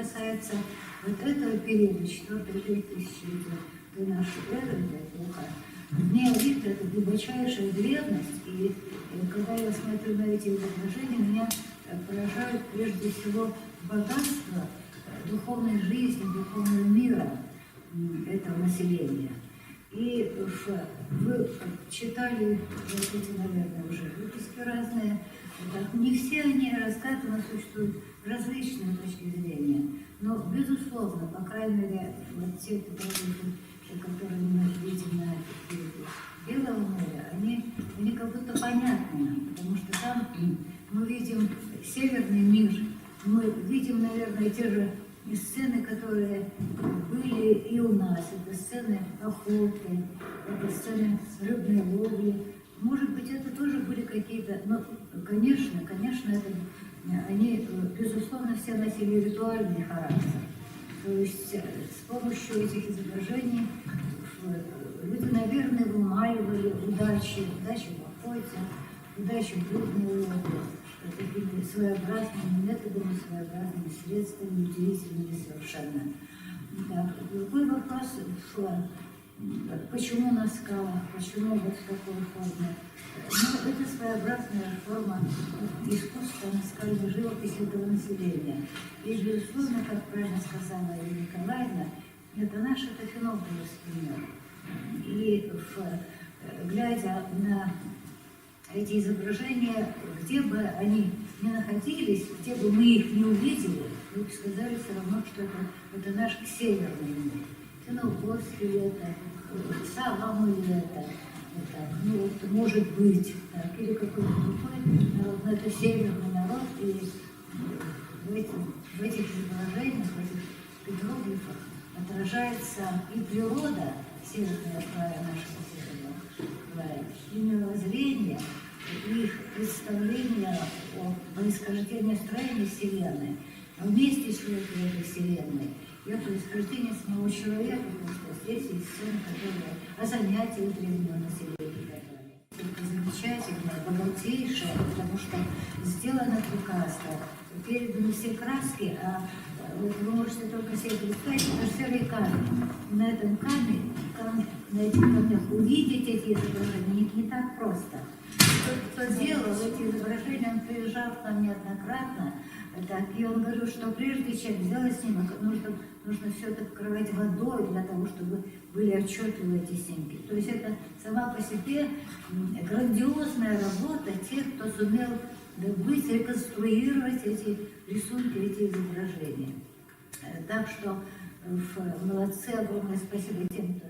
касается вот этого периода, 4-5 тысячелетия до нашей эры, до эпоха, мне видно это глубочайшая древность, и когда я смотрю на эти изображения, меня поражают прежде всего богатство духовной жизни, духовного мира этого населения. И вы читали вот эти, наверное, уже выпуски разные. Так, не все они рассказаны, существуют различные точки зрения. Но, безусловно, по крайней мере, вот те фотографии, которые мы видим на берегу Белого моря, они как будто понятны, потому что там мы видим северный мир, мы видим, наверное, те же сцены, которые были и у нас. Это сцены охоты, это сцены рыбной ловли. Может быть, это тоже были какие-то, но, конечно, это, они, безусловно, все носили ритуальный характер. То есть с помощью этих изображений люди, наверное, вымаливали удачи в охоте, удачи в рыбной ловле, такими своеобразными методами, своеобразными средствами, удивительными совершенно. Так, другой вопрос, почему на скалах, почему вот в такой форме? Ну, это своеобразная форма искусства наскальной живописи этого населения. И, безусловно, как правильно сказала Ирина Николаевна, это наш феноменальный мир. И глядя на эти изображения, где бы они ни находились, где бы мы их не увидели, вы бы сказали все равно, что это наш северный мир. Черногорский ли это, Саламу ли это, ну, вот, может быть, так, или какой-то другой народ, но это северный народ, и в этих изображениях, в этих петроглифах отражается и природа северного края нашего северного края, и мировоззрение, и их представление о происхождении строения Вселенной, о месте человека в этой Вселенной, и о происхождении самого человека, потому что здесь есть сцены, которые о занятиях древнего населения. Это замечательное, богатейшее, потому что сделано прекрасно. Переданы все краски, а вот вы можете только себе представить, это серый камень. И на этом на этих камнях увидеть эти изображения не так просто. Тот, кто делал эти изображения, он приезжал к нам неоднократно, так, и он говорил, что прежде чем сделать снимок, нужно все это покрывать водой для того, чтобы были отчетливы эти снимки. То есть это сама по себе грандиозная работа тех, кто сумел добыть, реконструировать эти рисунки, эти изображения. Так что молодцы, огромное спасибо тем, кто